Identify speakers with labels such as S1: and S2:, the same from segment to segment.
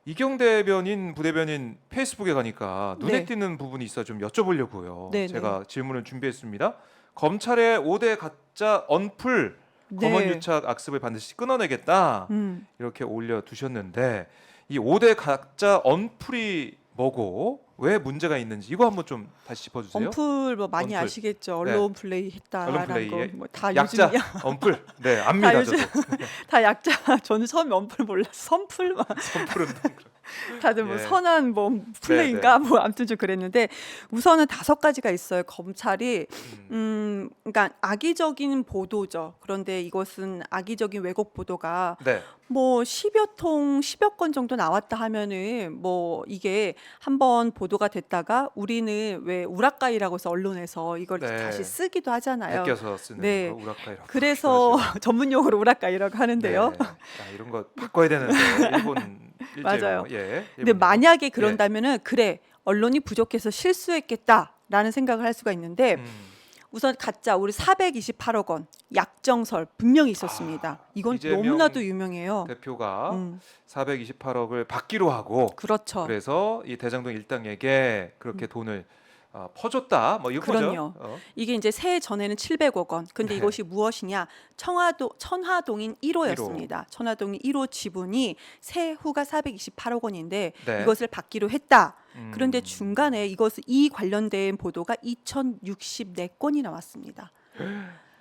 S1: 이경 대변인, 부대변인 페이스북에 가니까 눈에
S2: 네.
S1: 띄는 부분이 있어 좀 여쭤보려고요.
S2: 네,
S1: 제가 질문을 준비했습니다. 검찰의 5대 가짜 언플 검언
S2: 네.
S1: 유착 악습을 반드시 끊어내겠다
S2: 음.
S1: 이렇게 올려두셨는데 이 5대 가짜 언플이 뭐고 왜 문제가 있는지 이거 한번 좀 다시 짚어주세요.
S2: 언플 뭐 많이
S1: 언플.
S2: 아시겠죠.
S1: 네.
S2: 언론 플레이
S1: 언론
S2: 했다라는
S1: 플레이의
S2: 거 뭐 다
S1: 약자
S2: 요즘
S1: 언플. 네,
S2: 다
S1: 압니다
S2: 요즘
S1: 저도.
S2: 다 약자. 저는 처음에 언플 몰랐어. 선플 막
S1: 선플은
S2: 다들 뭐
S1: 예.
S2: 선한 뭐 플레이인가 뭐 아무튼 좀 그랬는데 우선은 5가지가 있어요. 검찰이 그러니까 악의적인 보도죠. 그런데 이것은 악의적인 왜곡 보도가
S1: 네.
S2: 뭐 10여 건 정도 나왔다 하면은 뭐 이게 한번 보도가 됐다가 우리는 왜 우라카이라고 해서 언론에서 이걸
S1: 네.
S2: 다시 쓰기도 하잖아요.
S1: 베껴서 쓰는
S2: 네.
S1: 거 우라카이라고.
S2: 그래서 전문 용어로 우라카이라고 하는데요.
S1: 네. 야, 이런 거 바꿔야 되는데 일본 일제
S2: 맞아요.
S1: 용어. 예.
S2: 근데
S1: 일본 용어.
S2: 만약에 그런다면은 그래 언론이 부족해서 실수했겠다라는 생각을 할 수가 있는데
S1: 음.
S2: 우선 가짜 우리 428억 원 약정설 분명히 있었습니다. 이건
S1: 이재명
S2: 너무나도 유명해요.
S1: 대표가
S2: 음,
S1: 428억을 받기로 하고
S2: 그렇죠.
S1: 그래서 이 대장동 일당에게 그렇게 돈을 퍼줬다 뭐 이거죠.
S2: 그럼요. 이게 이제 새해 전에는 700억 원. 근데
S1: 네.
S2: 이것이 무엇이냐? 천화동인 1호였습니다. 천화동인 1호 지분이 세후가 428억 원인데
S1: 네.
S2: 이것을 받기로 했다.
S1: 음.
S2: 그런데 중간에 이 관련된 보도가 2064건이 나왔습니다.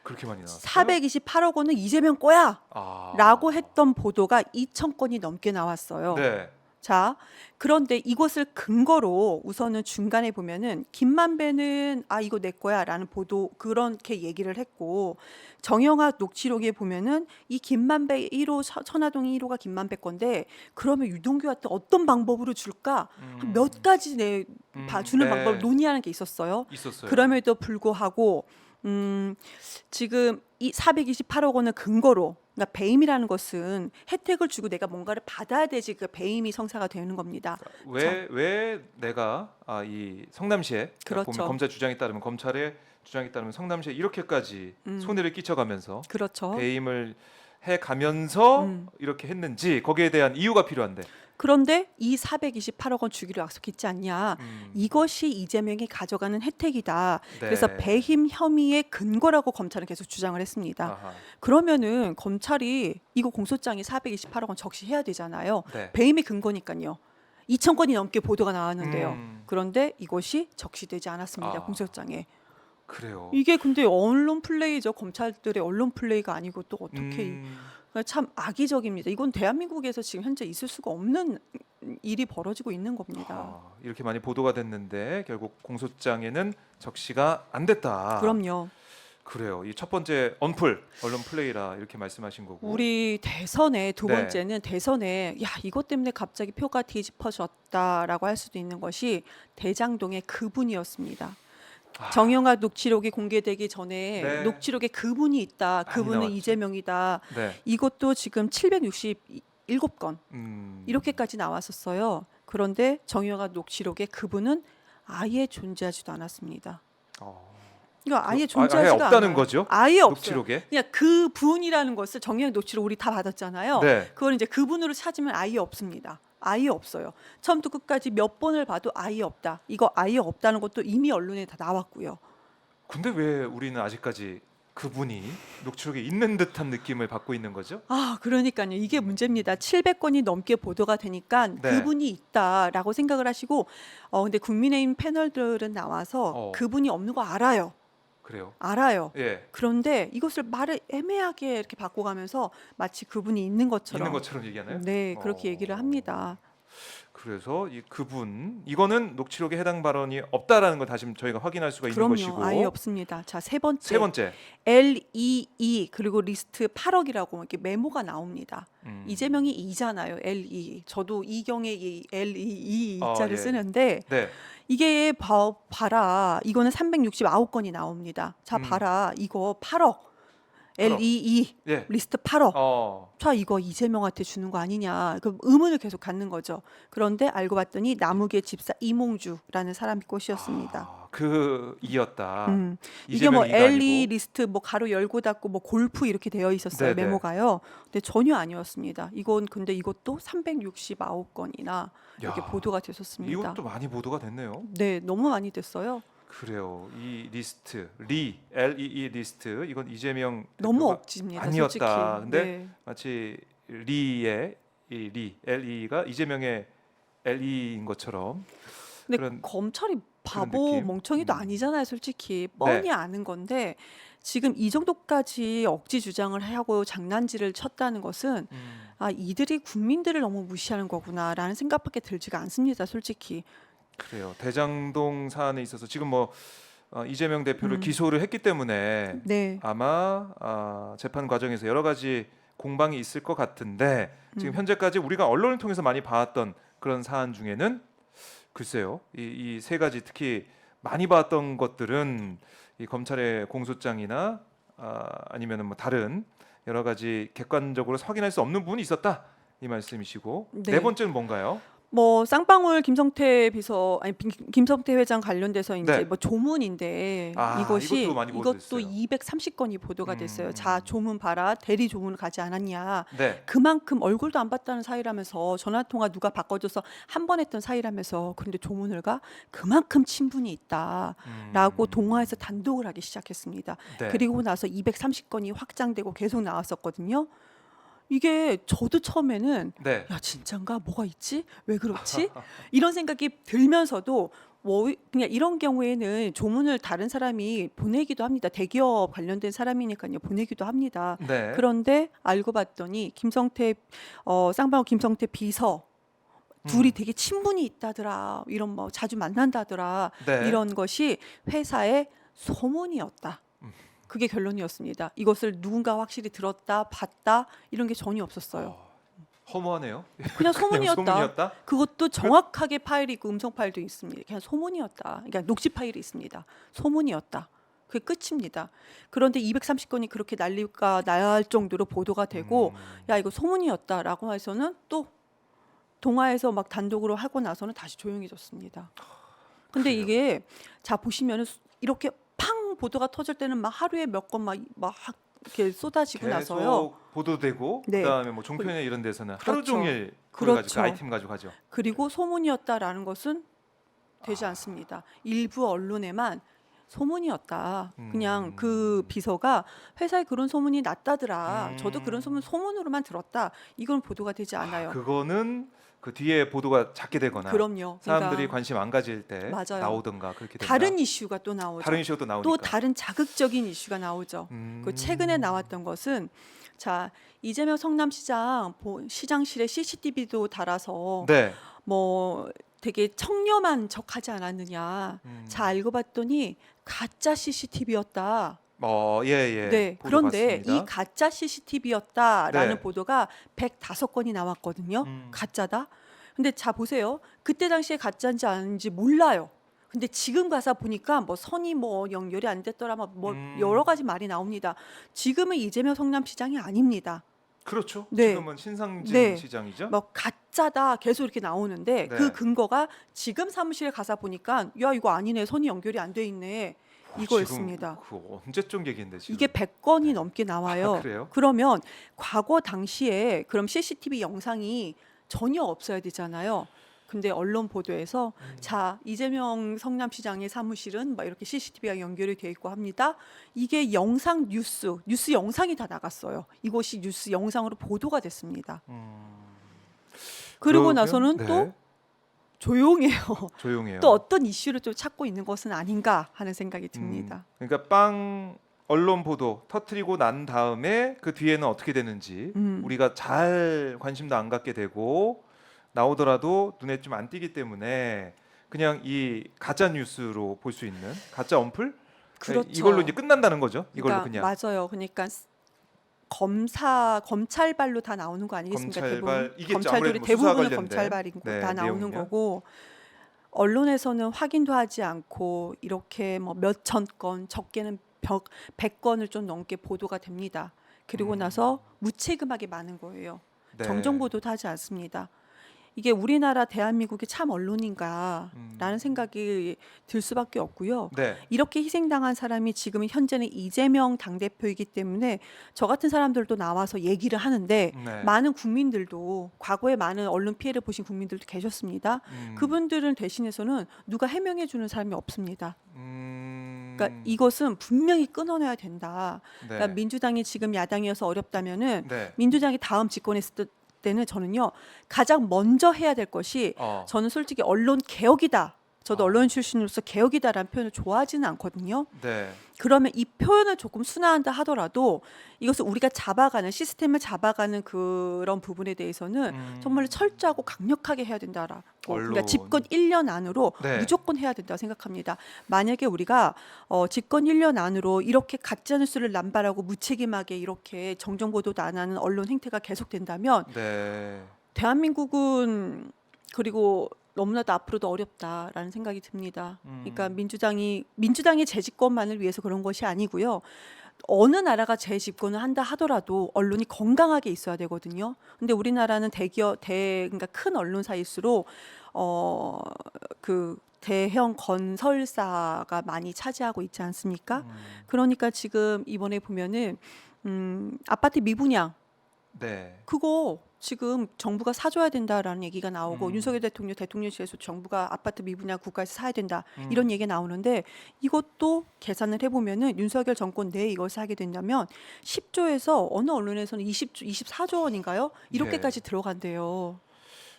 S1: 그렇게 많이 나왔어요.
S2: 428억 원은 이재명 거야!
S1: 아.
S2: 라고 했던 보도가 2,000건이 넘게 나왔어요.
S1: 네.
S2: 자, 그런데 이것을 근거로 우선은 중간에 보면은 김만배는 이거 내 거야라는 보도 그렇게 얘기를 했고 정영학 녹취록에 보면은 이 김만배 1호 천화동 1호가 김만배 건데 그러면 유동규한테 어떤 방법으로 줄까? 한몇 가지 주는
S1: 네.
S2: 방법을 논의하는 게 있었어요.
S1: 있었어요.
S2: 그럼에도 불구하고 지금 이 428억 원을 근거로 그러니까 배임이라는 것은 혜택을 주고 내가 뭔가를 받아야 되지 그 배임이 성사가 되는 겁니다.
S1: 왜 내가 이 성남시에
S2: 그렇죠.
S1: 보면 검찰 주장에 따르면 검찰의 주장에 따르면 성남시에 이렇게까지 손해를 끼쳐가면서
S2: 그렇죠.
S1: 배임을 해가면서
S2: 음.
S1: 이렇게 했는지 거기에 대한 이유가 필요한데.
S2: 그런데 이 428억 원 주기로 약속했지 않냐?
S1: 음.
S2: 이것이 이재명이 가져가는 혜택이다.
S1: 네.
S2: 그래서 배임 혐의의 근거라고 검찰은 계속 주장을 했습니다.
S1: 아하.
S2: 그러면은 검찰이 이거 공소장에 428억 원 적시해야 되잖아요.
S1: 네.
S2: 배임의 근거니까요. 2,000건이 넘게 보도가 나왔는데요.
S1: 음.
S2: 그런데 이것이 적시되지 않았습니다. 공소장에.
S1: 그래요.
S2: 이게 근데 언론 플레이죠. 검찰들의 언론 플레이가 아니고 또 어떻게 참 악의적입니다. 이건 대한민국에서 지금 현재 있을 수가 없는 일이 벌어지고 있는 겁니다.
S1: 이렇게 많이 보도가 됐는데 결국 공소장에는 적시가 안 됐다.
S2: 그럼요.
S1: 그래요. 이 첫 번째 언플 언론 플레이라 이렇게 말씀하신 거고.
S2: 우리 대선에 두
S1: 네.
S2: 번째는 대선에 이것 때문에 갑자기 표가 뒤집어졌다라고 할 수도 있는 것이 대장동의 그분이었습니다. 정영학 녹취록이 공개되기 전에
S1: 네.
S2: 녹취록에 그분이 있다.
S1: 많이
S2: 그분은
S1: 나왔죠.
S2: 이재명이다.
S1: 네.
S2: 이것도 지금 767건 이렇게까지 나왔었어요. 그런데 정영학 녹취록에 그분은 아예 존재하지도 않았습니다. 이거 아예 존재하지가
S1: 아예 없다는
S2: 않아요.
S1: 거죠?
S2: 아예 없어요.
S1: 녹취록에?
S2: 그냥 그분이라는 것을 정영학 녹취록 우리 다 받았잖아요.
S1: 네.
S2: 그걸 이제 그분으로 찾으면 아예 없습니다. 아예 없어요. 처음부터 끝까지 몇 번을 봐도 아예 없다. 이거 아예 없다는 것도 이미 언론에 다 나왔고요.
S1: 근데 왜 우리는 아직까지 그분이 녹취록에 있는 듯한 느낌을 받고 있는 거죠?
S2: 그러니까요. 이게 문제입니다. 700건이 넘게 보도가 되니까
S1: 네.
S2: 그분이 있다라고 생각을 하시고 근데 국민의힘 패널들은 나와서 그분이 없는 거 알아요.
S1: 그래요.
S2: 알아요.
S1: 예.
S2: 그런데 이것을 말을 애매하게 이렇게 바꿔가면서 마치 그분이 있는 것처럼
S1: 얘기하나요?
S2: 네, 그렇게 얘기를 합니다.
S1: 그래서 이 그분 이거는 녹취록에 해당 발언이 없다라는 걸 다시 저희가 확인할 수가 있는 것이고.
S2: 그럼요. 아예 없습니다. 자, 세 번째.
S1: 세 번째.
S2: LEE 그리고 리스트 8억이라고 이렇게 메모가 나옵니다. 이재명이 이잖아요. LE. 저도 이경의 이 LEE 자를
S1: 예.
S2: 쓰는데
S1: 네.
S2: 이게 봐라. 이거는 369건이 나옵니다. 자, 봐라. 이거 8억. LEE
S1: 예.
S2: 리스트 8억.
S1: 어.
S2: 자, 이거 이재명한테 주는 거 아니냐. 그 의문을 계속 갖는 거죠. 그런데 알고 봤더니 나무계 집사 이몽주라는 사람이 꽃이었습니다.
S1: 그 이였다.
S2: 이게 뭐
S1: 이재명이가
S2: LE
S1: 아니고.
S2: 리스트 뭐 가로 열고 닫고 뭐 골프 이렇게 되어 있었어요.
S1: 네네.
S2: 메모가요. 근데 전혀 아니었습니다. 근데 이것도 369건이나 이렇게
S1: 야,
S2: 보도가 됐었습니다.
S1: 이것도 많이 보도가 됐네요.
S2: 네, 너무 많이 됐어요.
S1: 그래요. 이 리스트 LEE 리스트 이건 이재명
S2: 너무
S1: 대표가
S2: 억지입니다.
S1: 아니었다.
S2: 솔직히.
S1: 근데
S2: 네.
S1: 마치 리의 이 LE가 이재명의 LE인 것처럼
S2: 근데
S1: 그런
S2: 검찰이 바보
S1: 느낌?
S2: 멍청이도 아니잖아요. 솔직히 뻔히
S1: 네.
S2: 아는 건데 지금 이 정도까지 억지 주장을 하고 장난질을 쳤다는 것은 이들이 국민들을 너무 무시하는 거구나라는 생각밖에 들지가 않습니다. 솔직히.
S1: 그래요. 대장동 사안에 있어서 지금 뭐 이재명 대표를
S2: 음.
S1: 기소를 했기 때문에
S2: 네.
S1: 아마 재판 과정에서 여러 가지 공방이 있을 것 같은데 지금 현재까지 우리가 언론을 통해서 많이 봐왔던 그런 사안 중에는 글쎄요. 이 세 가지 특히 많이 봤던 것들은 이 검찰의 공소장이나 아니면은 뭐 다른 여러 가지 객관적으로 확인할 수 없는 부분이 있었다 이 말씀이시고
S2: 네.
S1: 네 번째는 뭔가요?
S2: 뭐 쌍방울 김성태 회장 관련돼서 이제
S1: 네.
S2: 뭐 조문인데 이것이
S1: 이것도 많이 보도됐어요.
S2: 230건이 보도가 됐어요. 자, 조문 봐라. 대리 조문을 가지 않았냐.
S1: 네.
S2: 그만큼 얼굴도 안 봤다는 사이라면서 전화 통화 누가 바꿔줘서 한 번 했던 사이라면서 그런데 조문을 가 그만큼 친분이 있다라고 동화에서 단독을 하기 시작했습니다.
S1: 네.
S2: 그리고 나서 230건이 확장되고 계속 나왔었거든요. 이게 저도 처음에는
S1: 네.
S2: 야, 진짠가? 뭐가 있지? 왜 그렇지? 이런 생각이 들면서도 그냥 이런 경우에는 조문을 다른 사람이 보내기도 합니다. 대기업 관련된 사람이니까요. 보내기도 합니다.
S1: 네.
S2: 그런데 알고 봤더니 쌍방울 김성태 비서 둘이 되게 친분이 있다더라. 이런 뭐 자주 만난다더라.
S1: 네.
S2: 이런 것이 회사의 소문이었다. 그게 결론이었습니다. 이것을 누군가 확실히 들었다, 봤다 이런 게 전혀 없었어요.
S1: 허무하네요.
S2: 그냥 소문이었다.
S1: 소문이었다?
S2: 그것도 정확하게 파일이 있고 음성 파일도 있습니다. 그냥 소문이었다. 그러니까 녹취 파일이 있습니다. 소문이었다. 그게 끝입니다. 그런데 230건이 그렇게 난리가 날 정도로 보도가 되고 야, 이거 소문이었다라고 해서는 또 동아에서 막 단독으로 하고 나서는 다시 조용해졌습니다. 근데
S1: 그래요.
S2: 이게 자 보시면은 이렇게 팡 보도가 터질 때는 막 하루에 몇 건 막 이렇게 쏟아지고
S1: 계속
S2: 나서요.
S1: 보도되고
S2: 네.
S1: 그다음에 뭐 종편이나 이런 데서는 하루
S2: 그렇죠.
S1: 종일 그걸 가지고
S2: 그렇죠.
S1: 아이템 가지고 하죠.
S2: 그리고 소문이었다라는 것은 되지 않습니다. 일부 언론에만 소문이었다. 그냥 그 비서가 회사에 그런 소문이 났다더라. 저도 그런 소문으로만 들었다. 이건 보도가 되지 않아요.
S1: 그거는 그 뒤에 보도가 작게 되거나
S2: 그럼요.
S1: 사람들이
S2: 그러니까
S1: 관심 안 가질 때
S2: 맞아요.
S1: 나오든가 그렇게 된다.
S2: 다른 이슈가 또 나오죠.
S1: 다른 이슈가 또 나오니까.
S2: 또 다른 자극적인 이슈가 나오죠. 그 최근에 나왔던 것은 자 이재명 성남시장 시장실에 CCTV도 달아서
S1: 네.
S2: 뭐 되게 청렴한 척하지 않았느냐. 자 알고 봤더니 가짜 CCTV였다.
S1: 예.
S2: 네.
S1: 보도
S2: 그런데
S1: 봤습니다.
S2: 이 가짜 CCTV였다라는
S1: 네.
S2: 보도가 105건이 나왔거든요. 가짜다. 근데 자 보세요. 그때 당시에 가짜인지 아닌지 몰라요. 근데 지금 가서 보니까 뭐 선이 뭐 연결이 안 됐더라 뭐 여러 가지 말이 나옵니다. 지금은 이재명 성남시장이 아닙니다.
S1: 그렇죠.
S2: 네.
S1: 지금은 신상진
S2: 네.
S1: 시장이죠.
S2: 뭐 가짜다 계속 이렇게 나오는데
S1: 네.
S2: 그 근거가 지금 사무실에 가서 보니까 야 이거 아니네 선이 연결이 안 돼 있네 이거였습니다.
S1: 지금 그 언제적 얘기인데 지금.
S2: 이게 100건이 넘게 나와요.
S1: 그래요?
S2: 그러면 과거 당시에 그럼 CCTV 영상이 전혀 없어야 되잖아요. 근데 언론 보도에서 자 이재명 성남시장의 사무실은 막 이렇게 CCTV가 연결이 돼 있고 합니다. 이게 영상 뉴스 영상이 다 나갔어요. 이것이 뉴스 영상으로 보도가 됐습니다. 그리고
S1: 그러면-
S2: 나서는
S1: 네.
S2: 또 조용해요.
S1: 조용해요.
S2: 또 어떤 이슈를 좀 찾고 있는 것은 아닌가 하는 생각이 듭니다.
S1: 그러니까 언론 보도 터트리고 난 다음에 그 뒤에는 어떻게 되는지 우리가 잘 관심도 안 갖게 되고 나오더라도 눈에 좀 안 띄기 때문에 그냥 이 가짜 뉴스로 볼 수 있는 가짜 언플
S2: 그렇죠.
S1: 이걸로 이제 끝난다는 거죠. 이걸로
S2: 그러니까
S1: 그냥
S2: 맞아요. 그러니까 검찰발로 다 나오는 거 아니겠습니까?
S1: 검찰발 이겠죠.
S2: 검찰들이
S1: 아무래도 뭐 수사
S2: 대부분은
S1: 관련된,
S2: 검찰발이고
S1: 네,
S2: 다 나오는
S1: 내용이면.
S2: 거고 언론에서는 확인도 하지 않고 이렇게 뭐 몇천 건 적게는 100건을 좀 넘게 보도가 됩니다. 그리고 나서 무책임하게 많은 거예요.
S1: 네.
S2: 정정 보도도 하지 않습니다. 이게 우리나라 대한민국이 참 언론인가라는 생각이 들 수밖에 없고요.
S1: 네.
S2: 이렇게 희생당한 사람이 지금 현재는 이재명 당대표이기 때문에 저 같은 사람들도 나와서 얘기를 하는데
S1: 네.
S2: 많은 국민들도 과거에 많은 언론 피해를 보신 국민들도 계셨습니다. 그분들은 대신해서는 누가 해명해 주는 사람이 없습니다. 그러니까 이것은 분명히 끊어내야 된다.
S1: 네.
S2: 그러니까 민주당이 지금 야당이어서 어렵다면은
S1: 네.
S2: 민주당이 다음 집권했을 때는 저는요 가장 먼저 해야 될 것이 저는 솔직히 언론 개혁이다. 저도 언론 출신으로서 개혁이다라는 표현을 좋아하지는 않거든요.
S1: 네.
S2: 그러면 이 표현을 조금 순화한다 하더라도 이것을 우리가 잡아가는 시스템을 잡아가는 그런 부분에 대해서는 정말로 철저하고 강력하게 해야 된다라고. 그러니까
S1: 언론.
S2: 집권 1년 안으로
S1: 네.
S2: 무조건 해야 된다고 생각합니다. 만약에 우리가 집권 1년 안으로 이렇게 가짜 뉴스를 남발하고 무책임하게 이렇게 정정 보도도 안 하는 언론 행태가 계속된다면
S1: 네.
S2: 대한민국은 그리고 너무나도 앞으로도 어렵다라는 생각이 듭니다. 그러니까 민주당이 재집권만을 위해서 그런 것이 아니고요. 어느 나라가 재집권을 한다 하더라도 언론이 건강하게 있어야 되거든요. 근데 우리나라는 그러니까 큰 언론사일수록 그 대형 건설사가 많이 차지하고 있지 않습니까? 그러니까 지금 이번에 보면은 아파트 미분양
S1: 네.
S2: 그거 지금 정부가 사줘야 된다라는 얘기가 나오고 윤석열 대통령실에서 정부가 아파트 미분양 국가에서 사야 된다 이런 얘기가 나오는데 이것도 계산을 해보면은 윤석열 정권 내에 이걸 사게 된다면 10조에서 어느 언론에서는 24조 원인가요? 이렇게까지 들어간대요.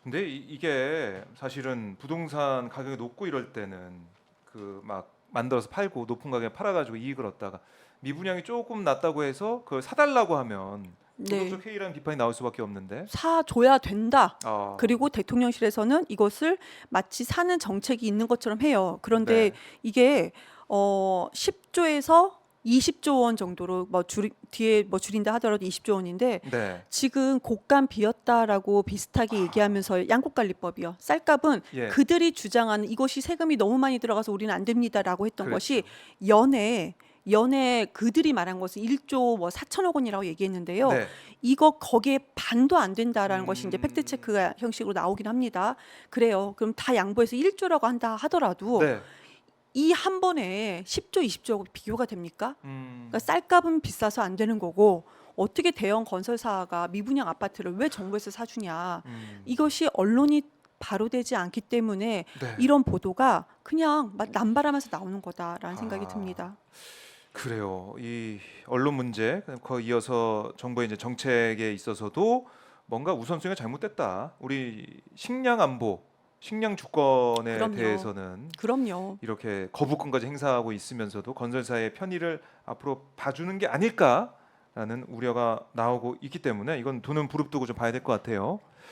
S1: 근데 이게 사실은 부동산 가격이 높고 이럴 때는 그 막 만들어서 팔고 높은 가격에 팔아가지고 이익을 얻다가 미분양이 조금 낮다고 해서 그걸 사달라고 하면
S2: 네.
S1: 도덕적 해이라는 비판이 나올 수밖에 없는데.
S2: 사줘야 된다.
S1: 아.
S2: 그리고 대통령실에서는 이것을 마치 사는 정책이 있는 것처럼 해요. 그런데
S1: 네.
S2: 이게 10조에서 20조 원 정도로 뒤에 줄인다 하더라도 20조 원인데
S1: 네.
S2: 지금 곡간 비었다라고 비슷하게 얘기하면서 양곡관리법이요. 쌀값은
S1: 예.
S2: 그들이 주장하는 이것이 세금이 너무 많이 들어가서 우리는 안 됩니다라고 했던
S1: 그렇죠.
S2: 것이 연에 그들이 말한 것은 1조 4천억 원이라고 얘기했는데요.
S1: 네.
S2: 이거 거기에 반도 안 된다라는 것이 이제 팩트 체크가 형식으로 나오긴 합니다. 그래요. 그럼 다 양보해서 1조라고 한다 하더라도
S1: 네.
S2: 이 한 번에 10조, 20조하고 비교가 됩니까?
S1: 음.
S2: 그러니까 쌀값은 비싸서 안 되는 거고 어떻게 대형 건설사가 미분양 아파트를 왜 정부에서 사주냐? 이것이 언론이 바로 되지 않기 때문에
S1: 네.
S2: 이런 보도가 그냥 남발하면서 나오는 거다라는 생각이 듭니다.
S1: 그래요. 이 언론 문제, 거 이어서 정부의 이제 정책에 있어서도 뭔가 우선순위가 잘못됐다. 우리 식량 안보, 식량 주권에
S2: 그럼요.
S1: 대해서는
S2: 그럼요.
S1: 이렇게 거부권까지 행사하고 있으면서도 건설사의 편의를 앞으로 봐주는 게 아닐까라는 우려가 나오고 있기 때문에 이건 두는 부릅뜨고 좀 봐야 될 것 같아요.